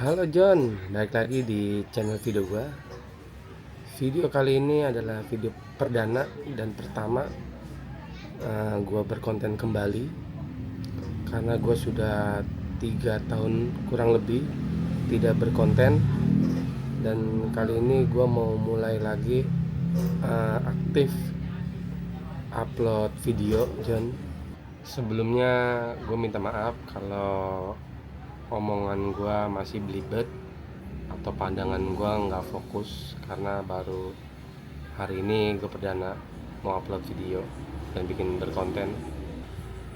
Halo John, balik lagi di channel video gua. Video kali ini adalah video perdana dan pertama gua berkonten kembali karena gua sudah 3 tahun kurang lebih tidak berkonten, dan kali ini gua mau mulai lagi aktif upload video John. Sebelumnya gue minta maaf kalau omongan gue masih belibet atau pandangan gue nggak fokus, karena baru hari ini gue perdana mau upload video dan bikin berkonten.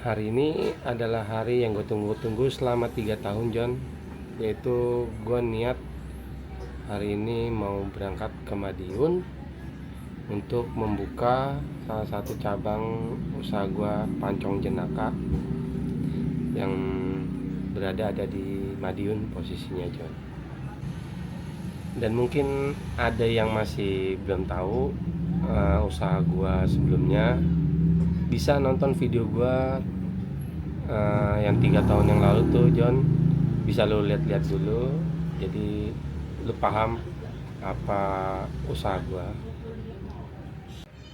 Hari ini adalah hari yang gue tunggu-tunggu selama 3 tahun John, yaitu gue niat hari ini mau berangkat ke Madiun untuk membuka salah satu cabang usaha gua, Pancong Jenaka, yang ada di Madiun posisinya John. Dan mungkin ada yang masih belum tahu usaha gua sebelumnya, bisa nonton video gua yang 3 tahun yang lalu tuh John. Bisa lu lihat-lihat dulu, jadi lu paham apa usaha gua.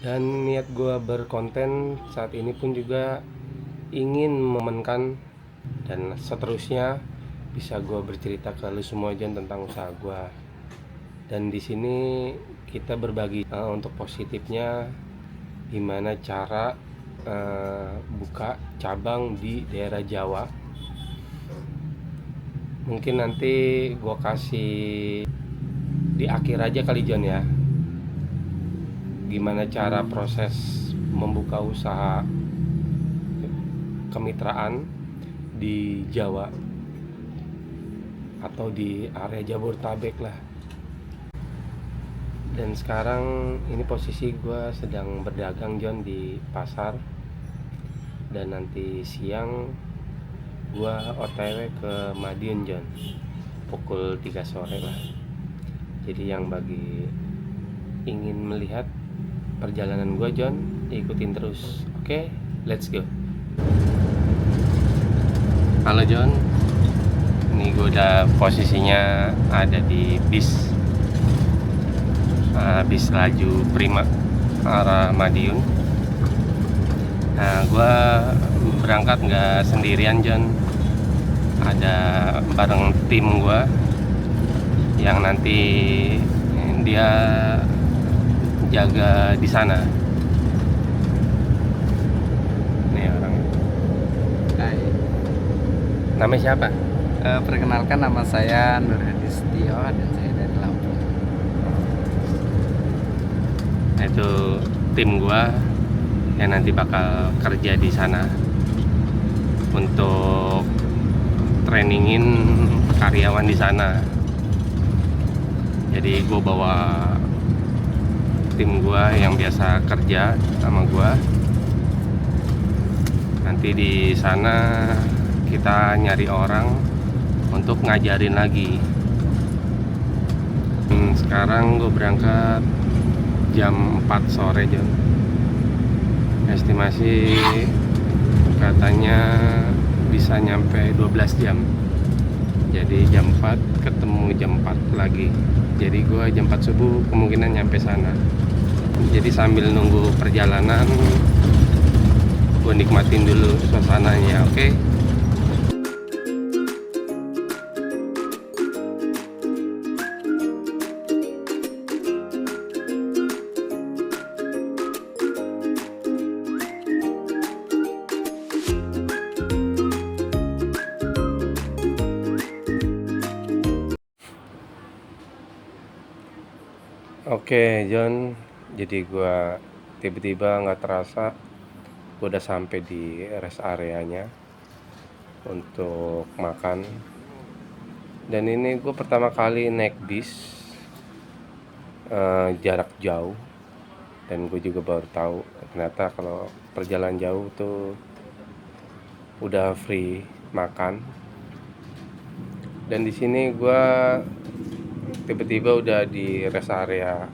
Dan niat gue berkonten saat ini pun juga ingin memenkan dan seterusnya bisa gue bercerita ke lu semua John tentang usaha gue. Dan di sini kita berbagi untuk positifnya, gimana cara buka cabang di daerah Jawa. Mungkin nanti gue kasih di akhir aja kali John ya, gimana cara proses membuka usaha kemitraan di Jawa atau di area Jabodetabek lah. Dan sekarang ini posisi gue sedang berdagang John di pasar, dan nanti siang gue OTW ke Madiun John pukul 3 sore lah. Jadi yang bagi ingin melihat perjalanan gue John, ikutin terus. Oke, let's go. Halo John, ini gue udah posisinya ada di bis laju Prima arah Madiun. Nah, gue berangkat nggak sendirian John, ada bareng tim gue yang nanti dia jaga di sana. Nih orang. Hai. Namanya siapa? Perkenalkan, nama saya Nur Hadi Setio dan saya dari Lampung. Nah, itu tim gua yang nanti bakal kerja di sana untuk trainingin karyawan di sana. Jadi gua bawa tim gua yang biasa kerja sama gua. Nanti di sana kita nyari orang untuk ngajarin lagi. Sekarang gue berangkat jam 4 sore John. Estimasi katanya bisa nyampe 12 jam. Jadi jam 4 ketemu jam 4 lagi. Jadi gue jam 4 subuh kemungkinan nyampe sana. Jadi sambil nunggu perjalanan, gue nikmatin dulu suasananya, oke? Oke John, jadi gue tiba-tiba nggak terasa gue udah sampai di rest areanya untuk makan. Dan ini gue pertama kali naik bis jarak jauh, dan gue juga baru tahu ternyata kalau perjalanan jauh tuh udah free makan. Dan di sini gue tiba-tiba udah di rest area,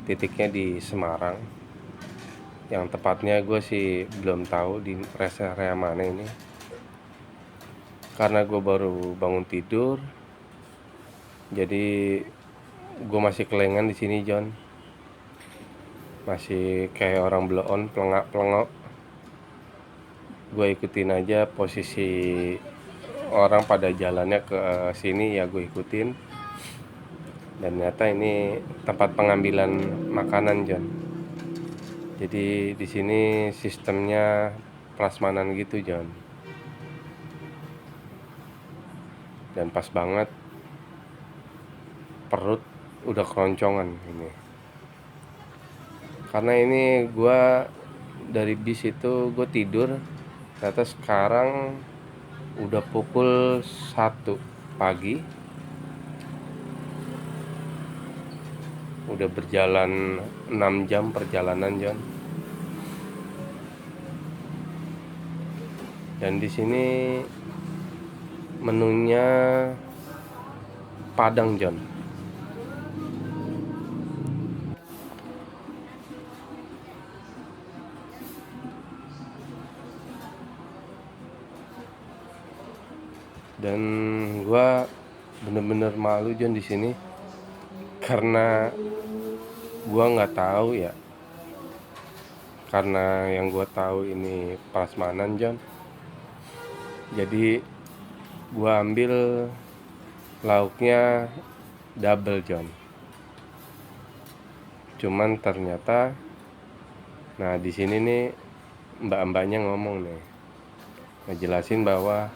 titiknya di Semarang. Yang tepatnya gue sih belum tahu di rest area mana ini, karena gue baru bangun tidur Jadi gue masih kelengan di sini John, masih kayak orang blow on, pelengak-pelengok. Gue ikutin aja posisi orang pada jalannya ke sini, ya gue ikutin. Dan ternyata ini tempat pengambilan makanan John. Jadi di sini sistemnya prasmanan gitu John. Dan pas banget perut udah keroncongan ini. Karena ini gue dari bis itu gue tidur, ternyata sekarang udah pukul 1 pagi. Udah berjalan 6 jam perjalanan John. Dan di sini menunya Padang John. Dan gua bener-bener malu John di sini karena gua nggak tahu ya. Karena yang gua tahu ini prasmanan John. Jadi gua ambil lauknya double John. Cuman ternyata, nah di sini nih mbak-mbaknya ngomong nih, ngejelasin bahwa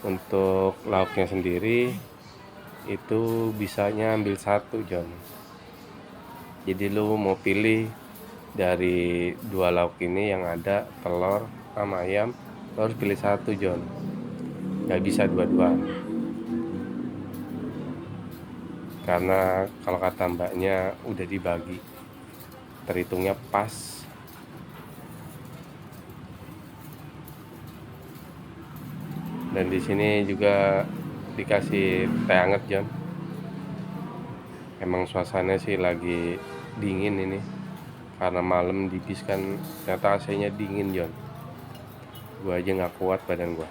untuk lauknya sendiri itu bisanya ambil 1 John. Jadi lu mau pilih dari 2 lauk ini yang ada telur sama ayam, lu harus pilih 1 John. Gak bisa dua-dua. Karena kalau kata mbaknya udah dibagi, terhitungnya pas. Dan di sini juga dikasih teh hangat John. Emang suasananya sih lagi dingin ini, karena malam di bis kan ternyata AC-nya dingin John. Gua aja nggak kuat badan gua.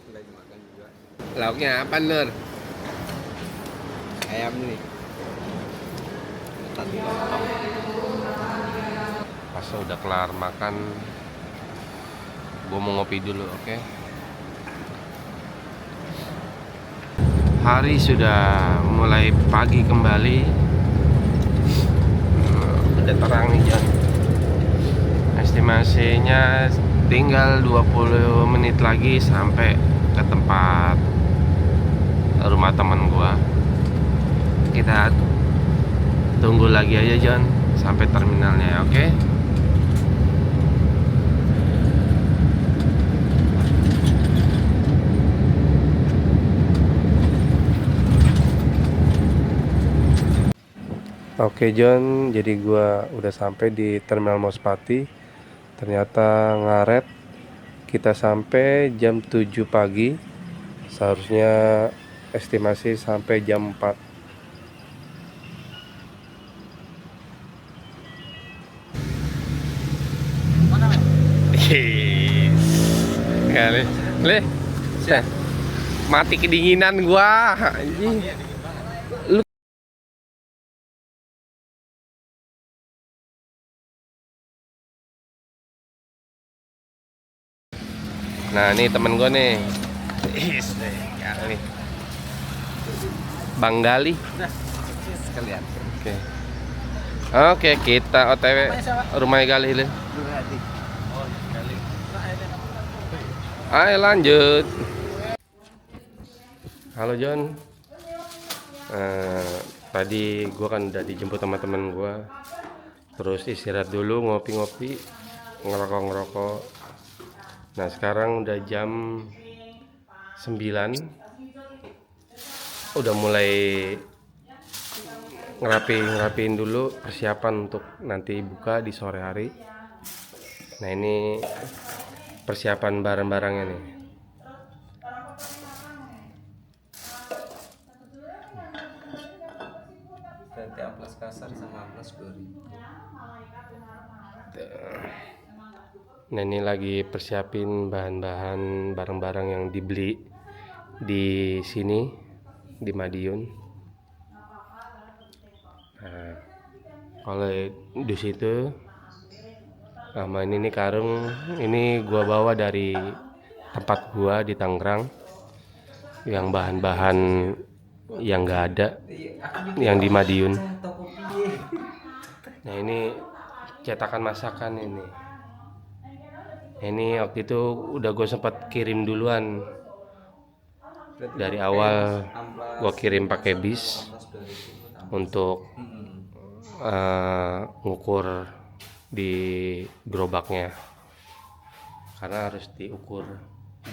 Lagi makan juga. Lauknya apa Nur? Ayam nih. Tadi lontong. Pas udah kelar makan, gua mau ngopi dulu, oke? Hari sudah mulai pagi kembali. Udah terang nih John. Estimasinya tinggal 20 menit lagi sampai ke tempat rumah teman gua. Kita tunggu lagi aja John sampai terminalnya, oke? Oke John, jadi gua udah sampai di Terminal Mospati. Ternyata ngaret. Kita sampai jam 7 pagi. Seharusnya estimasi sampai jam 4. Yes. Kali. Le. Mati kedinginan gua. Anjing. Nah, ini temen gue nih. Nih. Bang Gali. Sekalian. Oke. Oke, kita OTW rumah Gali. Ayo lanjut. Halo John. Tadi gue kan udah dijemput sama temen gue. Terus istirahat dulu, ngopi-ngopi, ngerokok-ngerokok. Nah sekarang udah jam 9. udah mulai ngerapiin dulu persiapan untuk nanti buka di sore hari. Nah, ini persiapan barang-barangnya nih. Berarti amplas kasar sama amplas 2000. Nah, ini lagi persiapin bahan-bahan barang-barang yang dibeli di sini di Madiun. Nah, kalau di situ sama ini nih karung, ini gua bawa dari tempat gua di Tangerang, yang bahan-bahan yang nggak ada yang di Madiun. Nah, ini cetakan masakan ini. Ini waktu itu udah gue sempat kirim duluan. Dari awal gue kirim pakai bis untuk ngukur di gerobaknya, karena harus diukur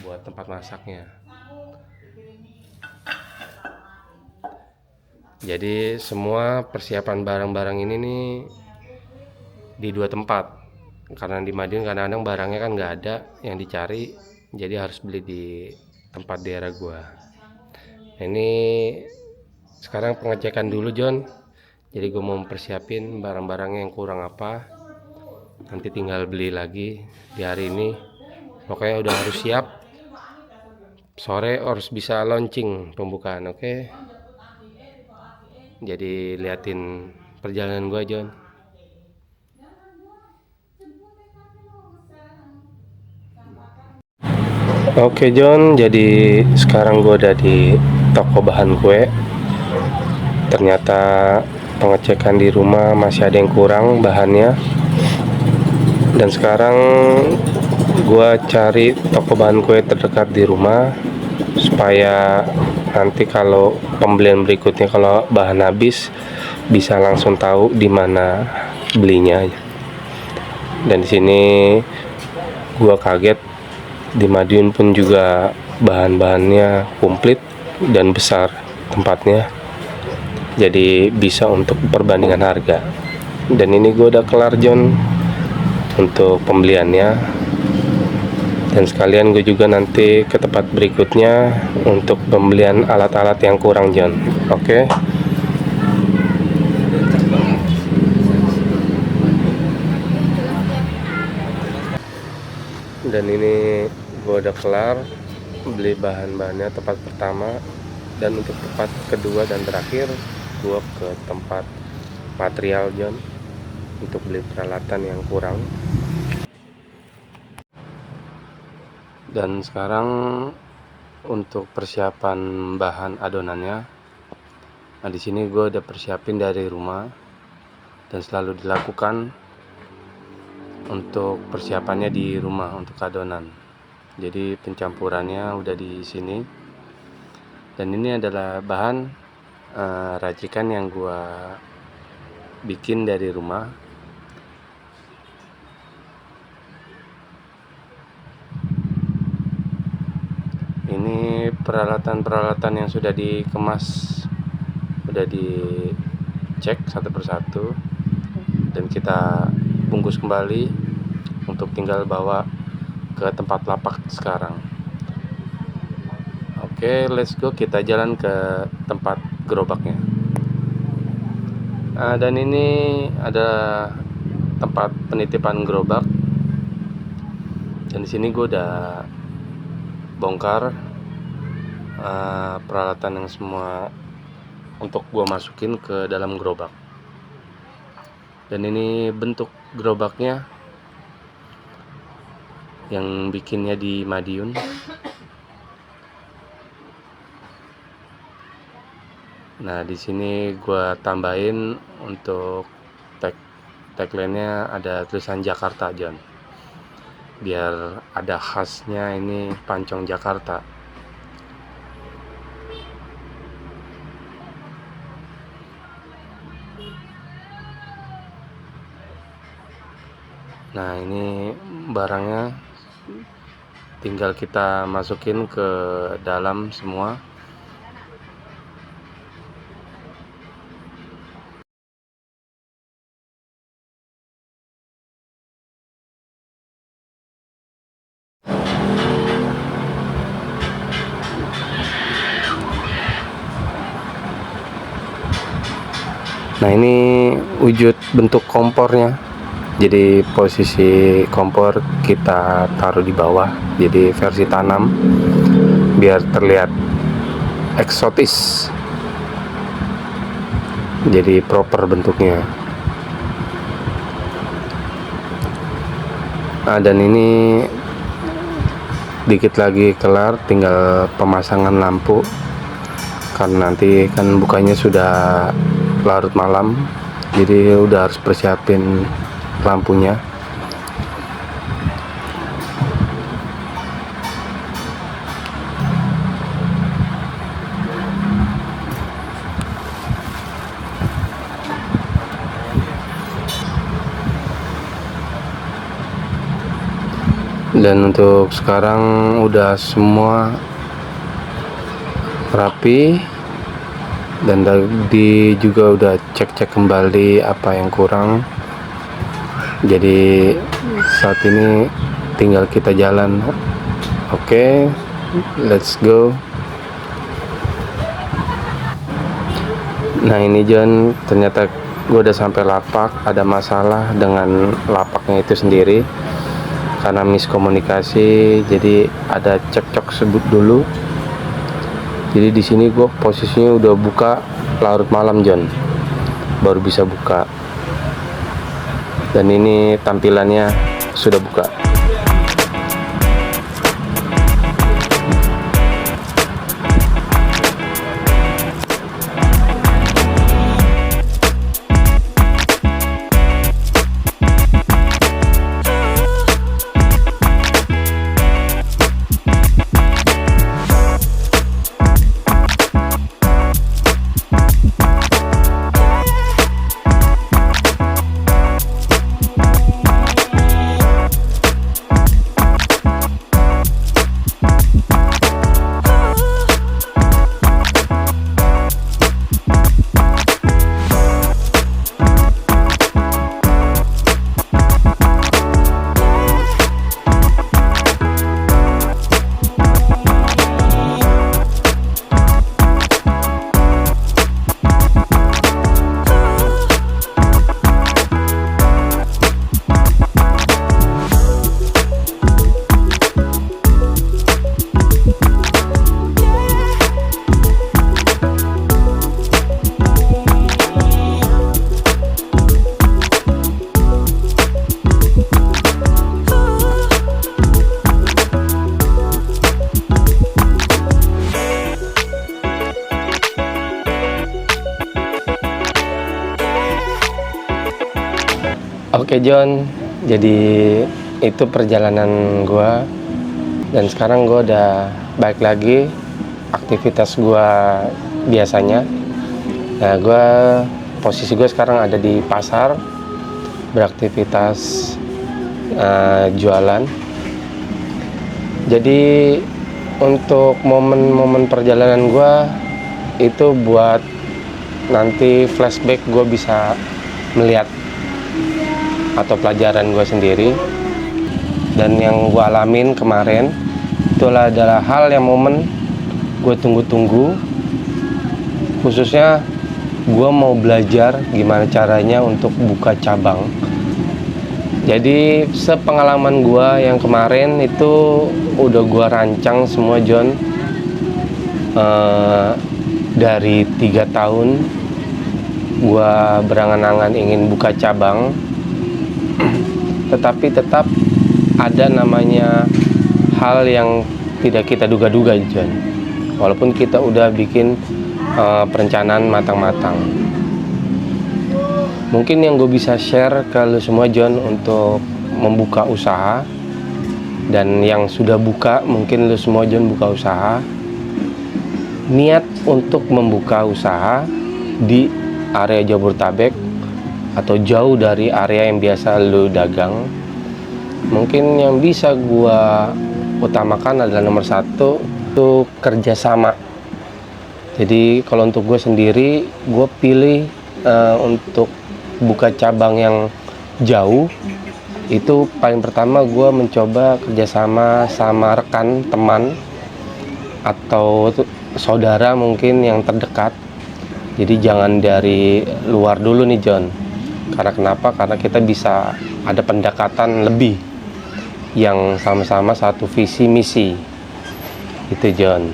buat tempat masaknya. Jadi semua persiapan barang-barang ini nih di 2 tempat, karena di Madiun kadang-kadang barangnya kan nggak ada yang dicari, jadi harus beli di tempat daerah gua. Nah, ini sekarang pengecekan dulu, John. Jadi gue mau mempersiapin barang-barangnya yang kurang apa, nanti tinggal beli lagi di hari ini. Pokoknya udah harus siap, sore harus bisa launching pembukaan. Oke. Jadi liatin perjalanan gue, John. Oke, John, jadi sekarang gue udah di toko bahan kue. Ternyata pengecekan di rumah masih ada yang kurang bahannya. Dan sekarang gue cari toko bahan kue terdekat di rumah, supaya nanti kalau pembelian berikutnya kalau bahan habis bisa langsung tahu di mana belinya. Dan di sini gue kaget, di Madiun pun juga bahan-bahannya komplit dan besar tempatnya, jadi bisa untuk perbandingan harga. Dan ini gue udah kelar, John, untuk pembeliannya, dan sekalian gue juga nanti ke tempat berikutnya untuk pembelian alat-alat yang kurang, John. Oke. Dan ini gue udah kelar beli bahan-bahannya tempat pertama, dan untuk tempat kedua dan terakhir gue ke tempat material, John, untuk beli peralatan yang kurang. Dan sekarang untuk persiapan bahan adonannya, nah di sini gue udah persiapin dari rumah dan selalu dilakukan untuk persiapannya di rumah untuk adonan. Jadi pencampurannya udah di sini, dan ini adalah bahan racikan yang gue bikin dari rumah. Ini peralatan-peralatan yang sudah dikemas, sudah dicek satu persatu, dan kita bungkus kembali untuk tinggal bawa ke tempat lapak sekarang. Oke, let's go, kita jalan ke tempat gerobaknya. Dan ini ada tempat penitipan gerobak, dan di sini gue udah bongkar peralatan yang semua untuk gue masukin ke dalam gerobak. Dan ini bentuk gerobaknya yang bikinnya di Madiun. Nah, di sini gue tambahin untuk tagline-nya ada tulisan Jakarta, John, biar ada khasnya, ini pancong Jakarta. Nah, ini barangnya tinggal kita masukin ke dalam semua. Nah, ini wujud bentuk kompornya. Jadi posisi kompor kita taruh di bawah, jadi versi tanam biar terlihat eksotis, jadi proper bentuknya. Nah, dan ini dikit lagi kelar, tinggal pemasangan lampu karena nanti kan bukanya sudah larut malam, jadi udah harus persiapin lampunya. Dan untuk sekarang udah semua rapi, dan tadi juga udah cek-cek kembali apa yang kurang. Jadi saat ini tinggal kita jalan. Oke, let's go. Nah, ini John, ternyata gue udah sampai lapak. Ada masalah dengan lapaknya itu sendiri karena miskomunikasi, jadi ada cekcok sebut dulu. Jadi di sini gue posisinya udah buka larut malam John, baru bisa buka. Dan ini tampilannya sudah buka. Oke John, jadi itu perjalanan gua, dan sekarang gua udah balik lagi aktivitas gua biasanya. Nah, posisi gua sekarang ada di pasar, beraktivitas jualan. Jadi untuk momen-momen perjalanan gua itu buat nanti flashback, gua bisa melihat atau pelajaran gue sendiri. Dan yang gue alamin kemarin itulah adalah hal yang momen gue tunggu-tunggu, khususnya gue mau belajar gimana caranya untuk buka cabang. Jadi sepengalaman gue yang kemarin itu udah gue rancang semua John, dari 3 tahun gue berangan-angan ingin buka cabang, tetapi tetap ada namanya hal yang tidak kita duga-duga John, walaupun kita udah bikin perencanaan matang-matang. Mungkin yang gue bisa share ke lu semua John untuk membuka usaha, dan yang sudah buka mungkin lu semua John buka usaha, niat untuk membuka usaha di area Jabodetabek atau jauh dari area yang biasa lu dagang, mungkin yang bisa gua utamakan adalah nomor 1 itu kerjasama. Jadi kalau untuk gue sendiri, gue pilih untuk buka cabang yang jauh itu paling pertama gue mencoba kerjasama sama rekan, teman, atau saudara mungkin yang terdekat, Jadi jangan dari luar dulu nih John. Karena kenapa? Karena kita bisa ada pendekatan lebih yang sama-sama satu visi misi. Itu John.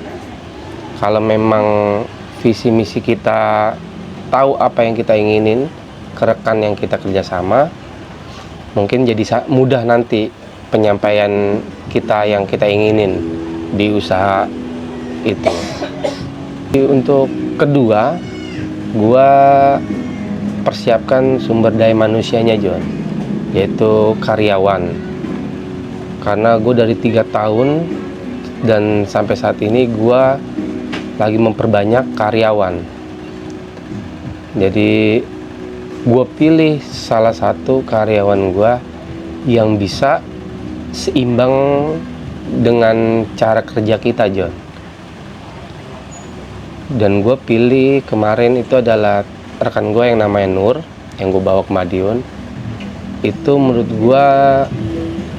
Kalau memang visi misi kita tahu apa yang kita inginin ke rekan yang kita kerjasama, mungkin jadi mudah nanti penyampaian kita yang kita inginin di usaha itu. Untuk kedua, gua persiapkan sumber daya manusianya John, yaitu karyawan. Karena gue dari 3 tahun dan sampai saat ini gue lagi memperbanyak karyawan. Jadi gue pilih salah satu karyawan gue yang bisa seimbang dengan cara kerja kita John. Dan gue pilih kemarin itu adalah rekan gue yang namanya Nur, yang gue bawa ke Madiun. Itu menurut gue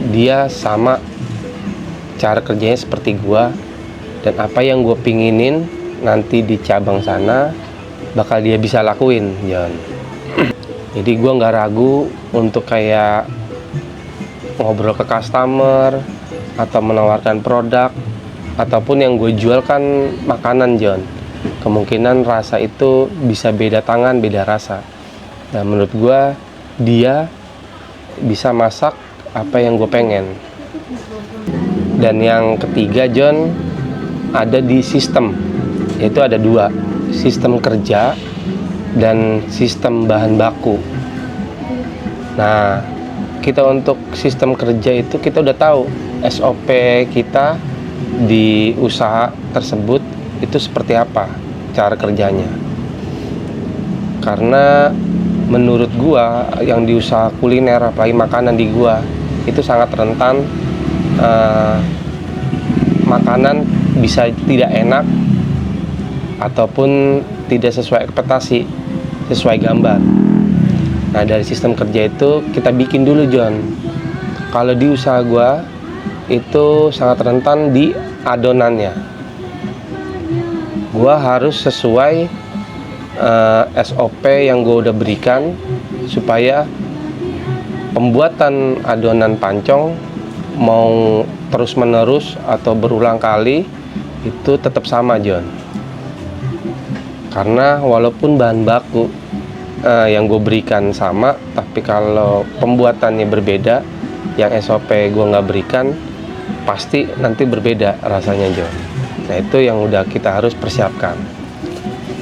dia sama cara kerjanya seperti gue, dan apa yang gue pinginin nanti di cabang sana bakal dia bisa lakuin John. Jadi gue nggak ragu untuk kayak ngobrol ke customer atau menawarkan produk, ataupun yang gue jual kan makanan John. Kemungkinan rasa itu bisa beda tangan, beda rasa. Nah menurut gue dia bisa masak apa yang gue pengen. Dan yang ketiga John, ada di sistem, yaitu ada 2, sistem kerja dan sistem bahan baku. Nah kita untuk sistem kerja itu kita udah tahu SOP kita di usaha tersebut itu seperti apa cara kerjanya. Karena menurut gua yang di usaha kuliner, apalagi makanan di gua, itu sangat rentan makanan bisa tidak enak ataupun tidak sesuai ekspektasi, sesuai gambar. Nah dari sistem kerja itu kita bikin dulu John. Kalau di usaha gua itu sangat rentan di adonannya. Gua harus sesuai SOP yang gue udah berikan supaya pembuatan adonan pancong mau terus menerus atau berulang kali itu tetap sama John. Karena walaupun bahan baku yang gue berikan sama, tapi kalau pembuatannya berbeda, yang SOP gue nggak berikan, pasti nanti berbeda rasanya John. Nah itu yang udah kita harus persiapkan.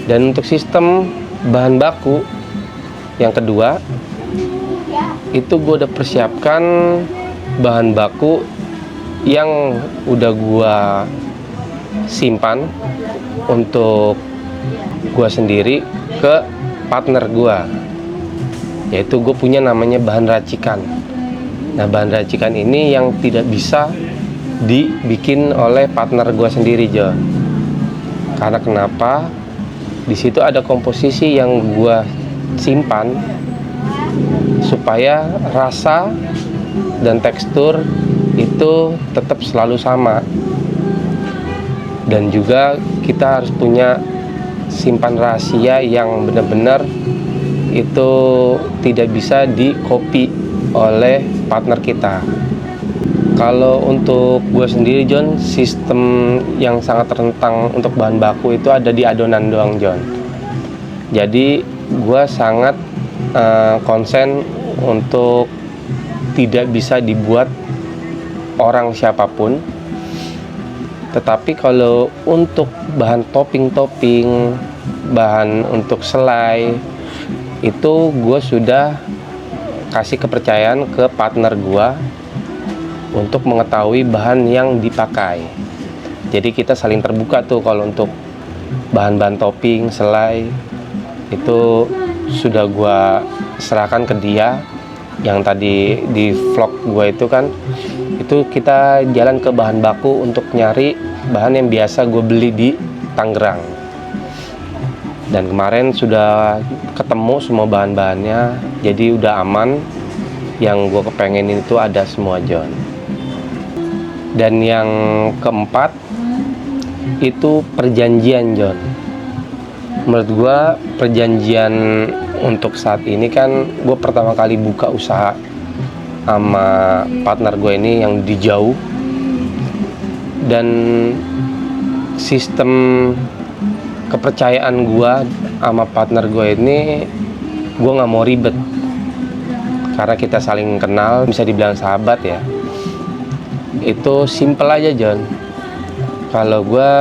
Dan untuk sistem bahan baku yang kedua, itu gue udah persiapkan bahan baku yang udah gue simpan untuk gue sendiri ke partner gue, yaitu gue punya namanya bahan racikan. Nah bahan racikan ini yang tidak bisa dibikin oleh partner gue sendiri John. Karena kenapa? Di situ ada komposisi yang gue simpan supaya rasa dan tekstur itu tetap selalu sama. Dan juga kita harus punya simpan rahasia yang benar-benar itu tidak bisa di copy oleh partner kita. Kalau untuk gue sendiri John, sistem yang sangat rentang untuk bahan baku itu ada di adonan doang John. Jadi gue sangat konsen untuk tidak bisa dibuat orang siapapun. Tetapi kalau untuk bahan topping-topping, bahan untuk selai, itu gue sudah kasih kepercayaan ke partner gue untuk mengetahui bahan yang dipakai. Jadi kita saling terbuka tuh kalau untuk bahan-bahan topping, selai, itu sudah gue serahkan ke dia. Yang tadi di vlog gue itu kan, itu kita jalan ke bahan baku untuk nyari bahan yang biasa gue beli di Tangerang. Dan kemarin sudah ketemu semua bahan-bahannya, jadi udah aman. Yang gue kepengenin itu ada semua John. Dan yang keempat itu perjanjian John. Menurut gue perjanjian untuk saat ini kan gue pertama kali buka usaha sama partner gue ini yang di jauh, dan sistem kepercayaan gue sama partner gue ini, gue nggak mau ribet karena kita saling kenal, bisa dibilang sahabat ya. Itu simple aja John. Kalau gue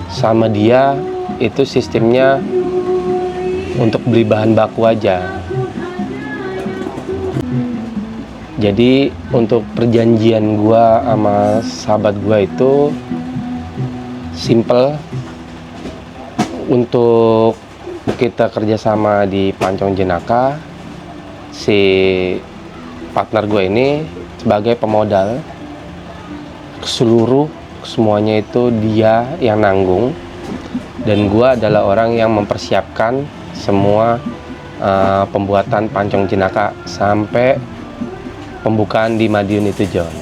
sama dia itu sistemnya untuk beli bahan baku aja. Jadi untuk perjanjian gua sama sahabat gua itu simple. Untuk kita kerjasama di Pancong Jenaka, si partner gue ini sebagai pemodal, seluruh semuanya itu dia yang nanggung, dan gue adalah orang yang mempersiapkan semua pembuatan Pancong Jenaka sampai pembukaan di Madiun itu John.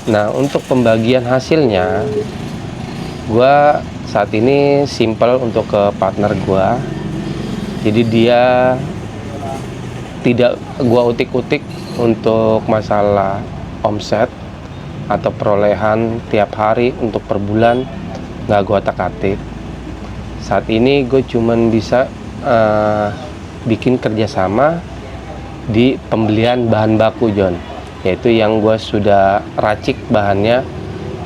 Nah untuk pembagian hasilnya, gue saat ini simple untuk ke partner gue. Jadi dia tidak gue utik-utik untuk masalah omset atau perolehan tiap hari untuk per bulan, nggak gue otak-atik. Saat ini gue cuman bisa bikin kerjasama di pembelian bahan baku John, yaitu yang gue sudah racik bahannya,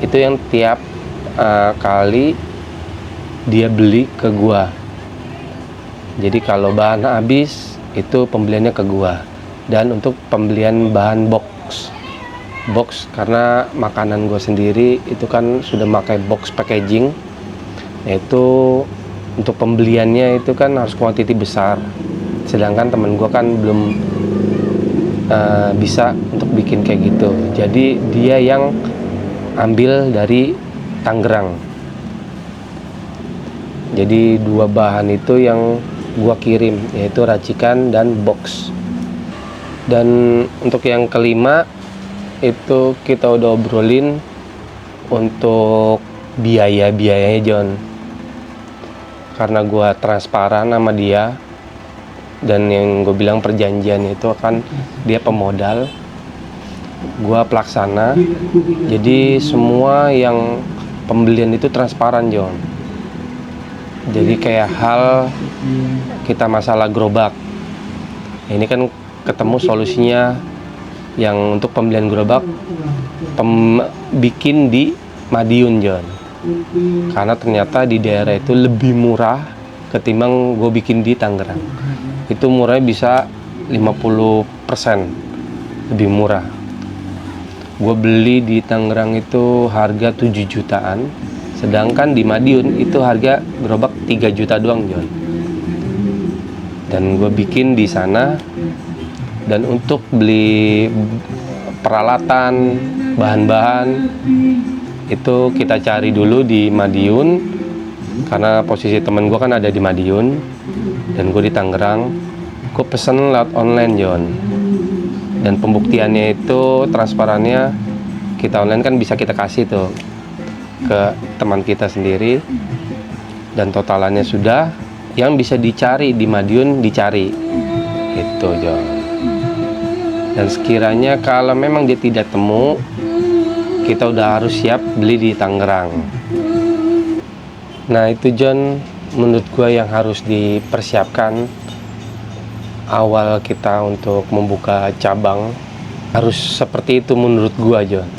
itu yang tiap kali dia beli ke gue. Jadi kalau bahan habis itu pembeliannya ke gue. Dan untuk pembelian bahan box karena makanan gue sendiri itu kan sudah pakai box packaging, yaitu untuk pembeliannya itu kan harus kuantiti besar, sedangkan temen gue kan belum bisa untuk bikin kayak gitu. Jadi dia yang ambil dari Tangerang. Jadi dua bahan itu yang gua kirim, yaitu racikan dan box. Dan untuk yang kelima itu kita udah obrolin untuk biayanya John. Karena gua transparan sama dia, dan yang gue bilang perjanjian itu kan dia pemodal, gue pelaksana. Jadi semua yang pembelian itu transparan John. Jadi kayak hal kita masalah gerobak, ini kan ketemu solusinya yang untuk pembelian gerobak bikin di Madiun John, karena ternyata di daerah itu lebih murah ketimbang gue bikin di Tangerang. Itu murahnya bisa 50% lebih murah. Gue beli di Tangerang itu harga 7 jutaan, sedangkan di Madiun itu harga gerobak 3 juta doang John. Dan gue bikin di sana. Dan untuk beli peralatan, bahan-bahan itu kita cari dulu di Madiun, karena posisi temen gue kan ada di Madiun dan gue di Tangerang. Gue pesen lewat online John, dan pembuktiannya itu transparannya kita online kan bisa kita kasih tuh ke teman kita sendiri, dan totalannya sudah, yang bisa dicari di Madiun dicari itu John. Dan sekiranya kalau memang dia tidak temu, kita udah harus siap beli di Tangerang. Nah itu John, menurut gue yang harus dipersiapkan awal kita untuk membuka cabang, harus seperti itu menurut gue John.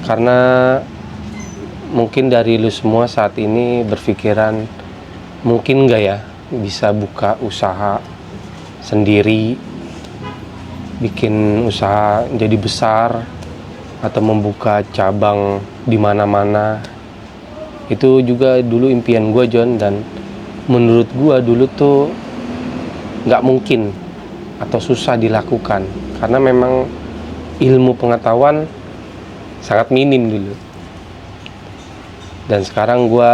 Karena mungkin dari lu semua saat ini berpikiran, mungkin nggak ya bisa buka usaha sendiri, bikin usaha jadi besar, atau membuka cabang di mana-mana. Itu juga dulu impian gue John, dan menurut gue dulu tuh nggak mungkin atau susah dilakukan, karena memang ilmu pengetahuan sangat minim dulu. Dan sekarang gue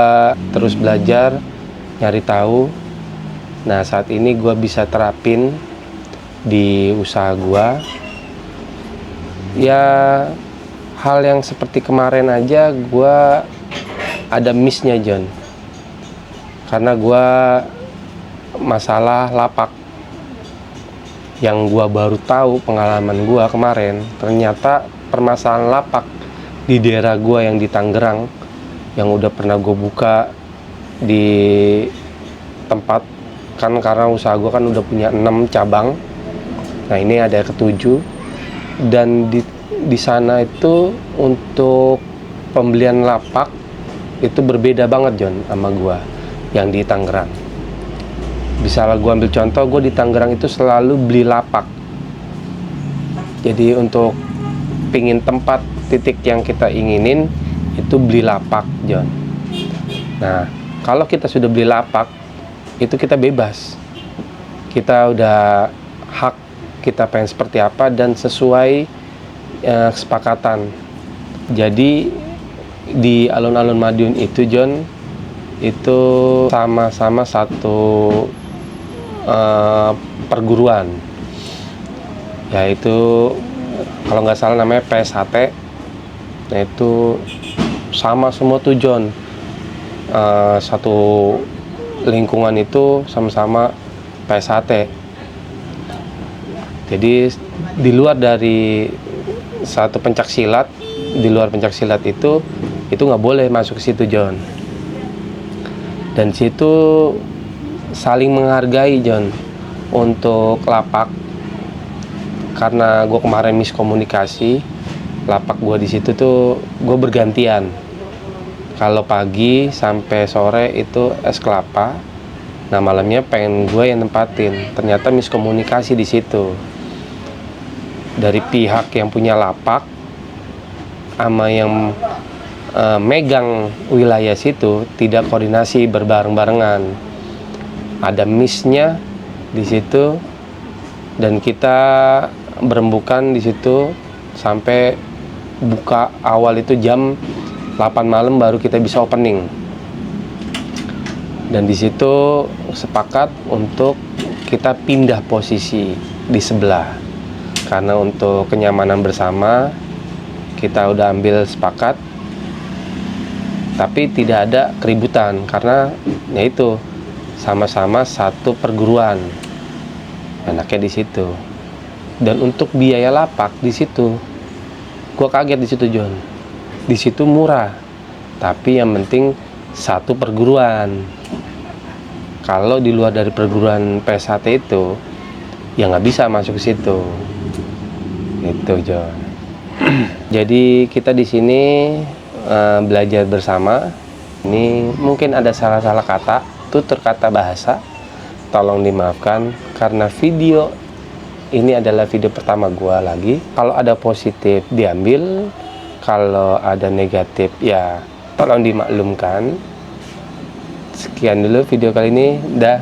terus belajar, nyari tahu. Nah saat ini gue bisa terapin di usaha gue. Ya hal yang seperti kemarin aja gue ada missnya John. karena gua masalah lapak. Yang gua baru tahu pengalaman gua kemarin, ternyata permasalahan lapak di daerah gua yang di Tangerang, yang udah pernah gue buka di tempat, kan karena usaha gue kan udah punya 6 cabang. Nah ini ada ke-7, dan di sana itu untuk pembelian lapak itu berbeda banget John sama gue yang di Tangerang. Bisa gue ambil contoh, gue di Tangerang itu selalu beli lapak. Jadi untuk pingin tempat titik yang kita inginin itu beli lapak John. Nah kalau kita sudah beli lapak itu kita bebas, kita udah hak kita pengen seperti apa dan sesuai kesepakatan. Jadi di alun-alun Madiun itu John, itu sama-sama satu perguruan, yaitu kalau nggak salah namanya PSHT. Nah itu sama semua tuh John, satu lingkungan itu sama-sama PSHT. Jadi di luar dari satu pencak silat, di luar pencak silat itu nggak boleh masuk ke situ John. Dan situ saling menghargai John untuk lapak. Karena gue kemarin miskomunikasi, lapak gue di situ tuh gue bergantian. Kalau pagi sampai sore itu es kelapa, nah malamnya pengen gue yang nempatin. Ternyata miskomunikasi di situ dari pihak yang punya lapak sama yang megang wilayah situ, tidak koordinasi berbareng-barengan. Ada miss-nya di situ, dan kita berembukan di situ sampai buka awal itu jam 8 malam baru kita bisa opening. Dan di situ sepakat untuk kita pindah posisi di sebelah, karena untuk kenyamanan bersama kita udah ambil sepakat, tapi tidak ada keributan karena yaitu sama-sama satu perguruan. Enaknya di situ. Dan untuk biaya lapak di situ, gue kaget di situ John. Di situ murah, tapi yang penting satu perguruan. Kalau di luar dari perguruan PSHT itu, ya nggak bisa masuk ke situ. Itu John. Jadi kita di sini belajar bersama. Ini mungkin ada salah-salah kata, tutur kata bahasa. Tolong dimaafkan karena video ini adalah video pertama gua lagi. Kalau ada positif diambil, kalau ada negatif ya tolong dimaklumkan. Sekian dulu video kali ini. Dah.